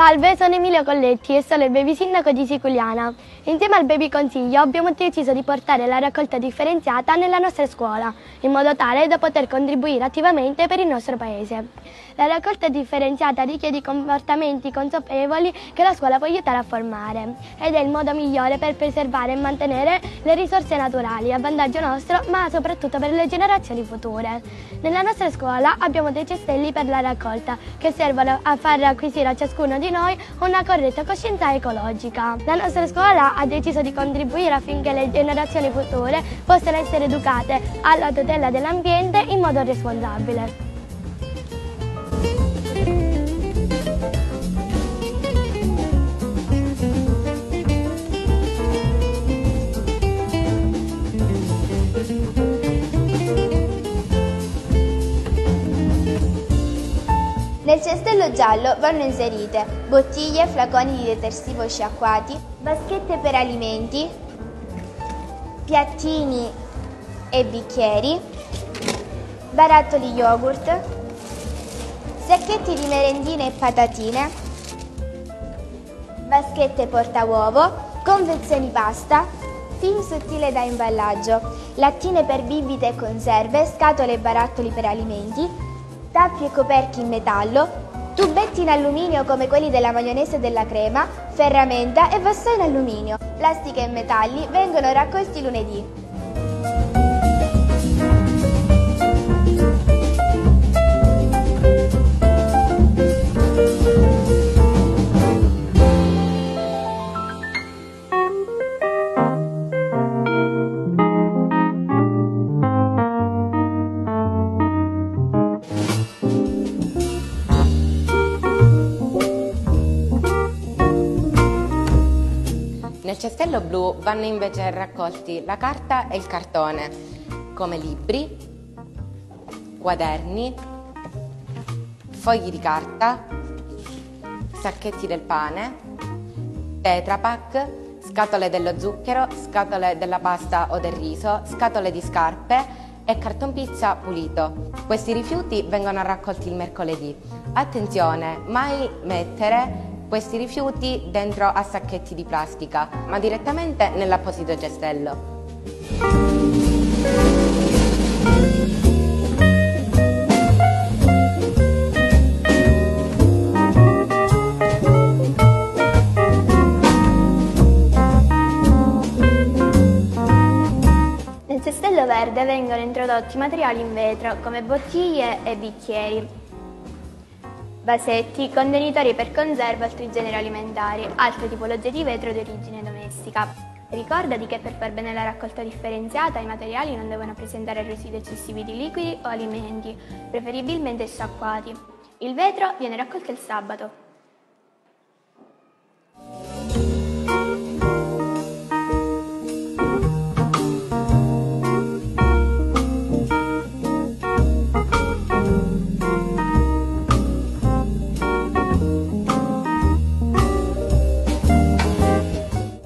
Salve, sono Emilio Colletti e sono il baby sindaco di Siculiana. Insieme al baby consiglio abbiamo deciso di portare la raccolta differenziata nella nostra scuola, in modo tale da poter contribuire attivamente per il nostro paese. La raccolta differenziata richiede comportamenti consapevoli che la scuola può aiutare a formare ed è il modo migliore per preservare e mantenere le risorse naturali a vantaggio nostro, ma soprattutto per le generazioni future. Nella nostra scuola abbiamo dei cestelli per la raccolta che servono a far acquisire a ciascuno di noi una corretta coscienza ecologica. La nostra scuola ha deciso di contribuire affinché le generazioni future possano essere educate alla tutela dell'ambiente in modo responsabile. Nel cestello giallo vanno inserite bottiglie, flaconi di detersivo sciacquati, vaschette per alimenti, piattini e bicchieri, barattoli yogurt, sacchetti di merendine e patatine, vaschette portauovo, confezioni pasta, film sottile da imballaggio, lattine per bibite e conserve, scatole e barattoli per alimenti, tappi e coperchi in metallo, tubetti in alluminio come quelli della maionese e della crema, ferramenta e vassoi in alluminio. Plastica e metalli vengono raccolti lunedì. Nel cestello blu vanno invece raccolti la carta e il cartone, come libri, quaderni, fogli di carta, sacchetti del pane, Tetra Pak, scatole dello zucchero, scatole della pasta o del riso, scatole di scarpe e carton pizza pulito. Questi rifiuti vengono raccolti il mercoledì. Attenzione, mai mettere questi rifiuti dentro a sacchetti di plastica, ma direttamente nell'apposito cestello. Nel cestello verde vengono introdotti materiali in vetro come bottiglie e bicchieri, vasetti, contenitori per conserva e altri generi alimentari, altre tipologie di vetro di origine domestica. Ricordati che per far bene la raccolta differenziata i materiali non devono presentare residui eccessivi di liquidi o alimenti, preferibilmente sciacquati. Il vetro viene raccolto il sabato.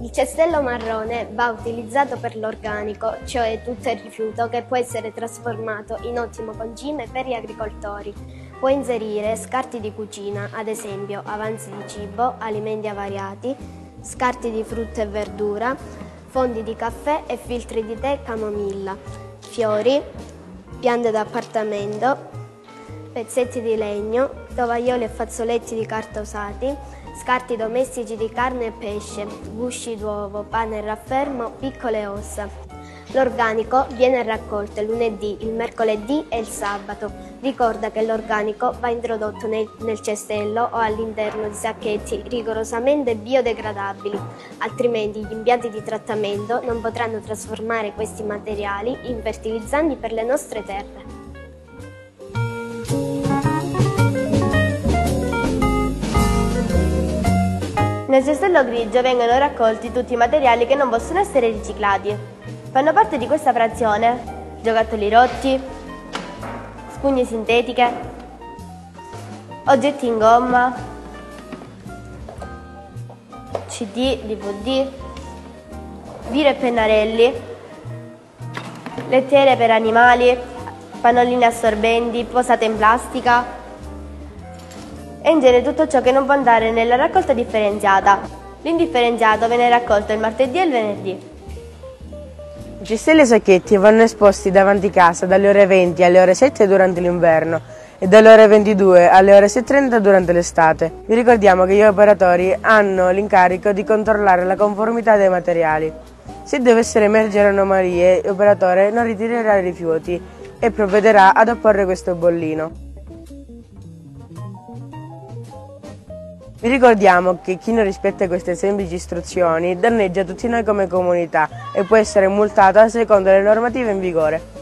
Il cestello marrone va utilizzato per l'organico, cioè tutto il rifiuto che può essere trasformato in ottimo concime per gli agricoltori. Può inserire scarti di cucina, ad esempio avanzi di cibo, alimenti avariati, scarti di frutta e verdura, fondi di caffè e filtri di tè camomilla, fiori, piante d'appartamento, pezzetti di legno, tovaglioli e fazzoletti di carta usati, scarti domestici di carne e pesce, gusci d'uovo, pane e raffermo, piccole ossa. L'organico viene raccolto il lunedì, il mercoledì e il sabato. Ricorda che l'organico va introdotto nel cestello o all'interno di sacchetti rigorosamente biodegradabili, altrimenti gli impianti di trattamento non potranno trasformare questi materiali in fertilizzanti per le nostre terre. Nel cestello grigio vengono raccolti tutti i materiali che non possono essere riciclati. Fanno parte di questa frazione giocattoli rotti, spugne sintetiche, oggetti in gomma, CD, DVD, biro e pennarelli, lettere per animali, pannolini assorbenti, posate in plastica e in genere tutto ciò che non può andare nella raccolta differenziata. L'indifferenziato viene raccolto il martedì e il venerdì. I cestelli e i sacchetti vanno esposti davanti casa dalle ore 20 alle ore 7 durante l'inverno e dalle ore 22 alle ore 6:30 durante l'estate. Vi ricordiamo che gli operatori hanno l'incarico di controllare la conformità dei materiali. Se dovessero emergere anomalie, l'operatore non ritirerà i rifiuti e provvederà ad apporre questo bollino. Vi ricordiamo che chi non rispetta queste semplici istruzioni danneggia tutti noi come comunità e può essere multato secondo le normative in vigore.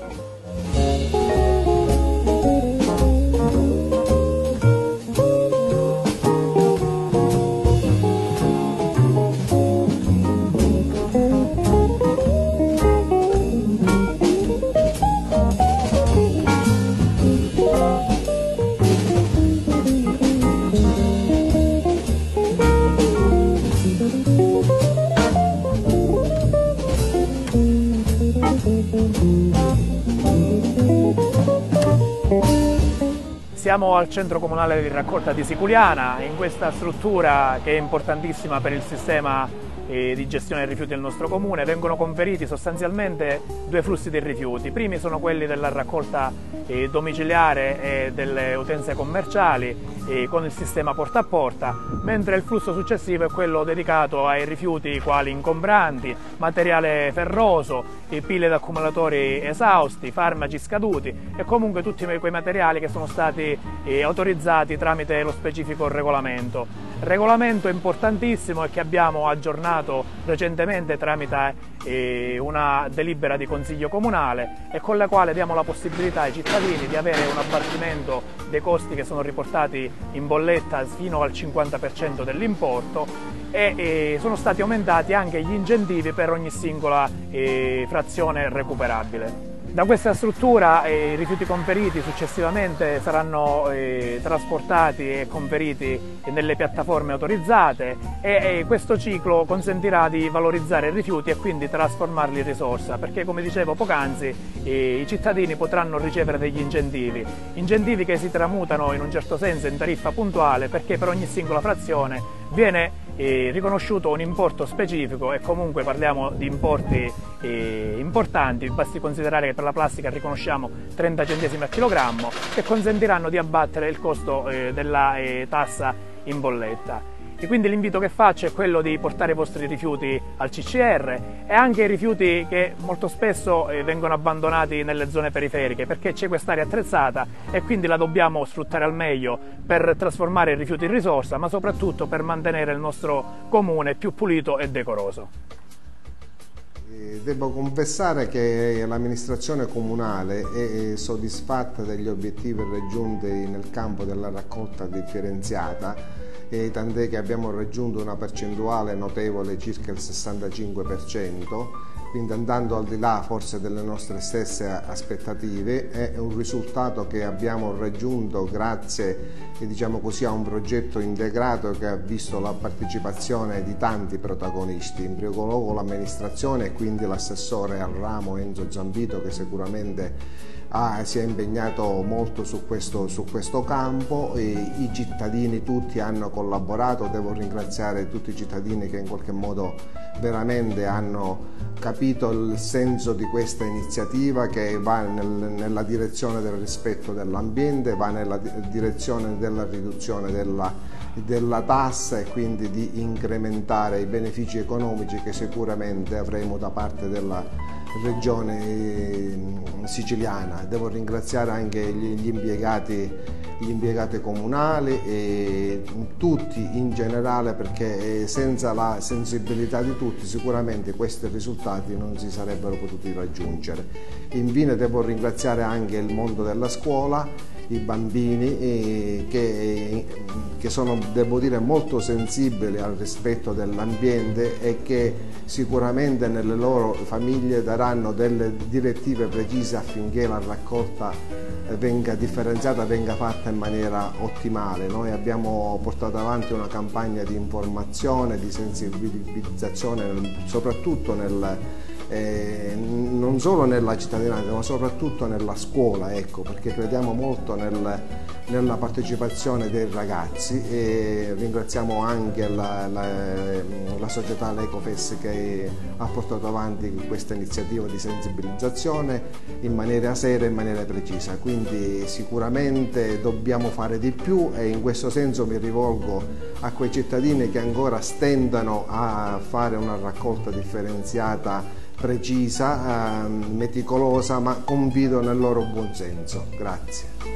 Siamo al centro comunale di raccolta di Siculiana, in questa struttura che è importantissima per il sistema di gestione dei rifiuti del nostro comune. Vengono conferiti sostanzialmente due flussi di rifiuti. I primi sono quelli della raccolta domiciliare e delle utenze commerciali con il sistema porta a porta, mentre il flusso successivo è quello dedicato ai rifiuti quali ingombranti, materiale ferroso, pile ed accumulatori esausti, farmaci scaduti e comunque tutti quei materiali che sono stati autorizzati tramite lo specifico regolamento. Regolamento importantissimo e che abbiamo aggiornato recentemente tramite una delibera di Consiglio Comunale e con la quale diamo la possibilità ai cittadini di avere un abbattimento dei costi che sono riportati in bolletta fino al 50% dell'importo e sono stati aumentati anche gli incentivi per ogni singola frazione recuperabile. Da questa struttura i rifiuti conferiti successivamente saranno trasportati e conferiti nelle piattaforme autorizzate e questo ciclo consentirà di valorizzare i rifiuti e quindi trasformarli in risorsa, perché come dicevo poc'anzi i cittadini potranno ricevere degli incentivi che si tramutano in un certo senso in tariffa puntuale, perché per ogni singola frazione viene riconosciuto un importo specifico e comunque parliamo di importi importanti. Basti considerare che per la plastica riconosciamo 30 centesimi al chilogrammo che consentiranno di abbattere il costo della tassa in bolletta. E quindi l'invito che faccio è quello di portare i vostri rifiuti al CCR e anche i rifiuti che molto spesso vengono abbandonati nelle zone periferiche, perché c'è quest'area attrezzata e quindi la dobbiamo sfruttare al meglio per trasformare i rifiuti in risorsa, ma soprattutto per mantenere il nostro comune più pulito e decoroso. Devo confessare che l'amministrazione comunale è soddisfatta degli obiettivi raggiunti nel campo della raccolta differenziata, tant'è che abbiamo raggiunto una percentuale notevole, circa il 65%, quindi andando al di là forse delle nostre stesse aspettative. È un risultato che abbiamo raggiunto grazie diciamo così, a un progetto integrato che ha visto la partecipazione di tanti protagonisti, in primo luogo l'amministrazione e quindi l'assessore al ramo Enzo Zambito, che sicuramente si è impegnato molto su questo campo, e i cittadini tutti hanno collaborato. Devo ringraziare tutti i cittadini che in qualche modo veramente hanno capito il senso di questa iniziativa, che va nella direzione del rispetto dell'ambiente, va nella direzione della riduzione della tassa e quindi di incrementare i benefici economici che sicuramente avremo da parte della regione siciliana. Devo ringraziare anche gli impiegati comunali e tutti in generale, perché senza la sensibilità di tutti sicuramente questi risultati non si sarebbero potuti raggiungere. Infine devo ringraziare anche il mondo della scuola, i bambini che sono, devo dire, molto sensibili al rispetto dell'ambiente e che sicuramente nelle loro famiglie daranno delle direttive precise affinché la raccolta venga differenziata, venga fatta in maniera ottimale. Noi abbiamo portato avanti una campagna di informazione, di sensibilizzazione, soprattutto non solo nella cittadinanza ma soprattutto nella scuola, ecco, perché crediamo molto nella partecipazione dei ragazzi e ringraziamo anche la società L'Ecofest che ha portato avanti questa iniziativa di sensibilizzazione in maniera seria e in maniera precisa, quindi sicuramente dobbiamo fare di più e in questo senso mi rivolgo a quei cittadini che ancora stentano a fare una raccolta differenziata precisa, meticolosa, ma confido nel loro buon senso. Grazie.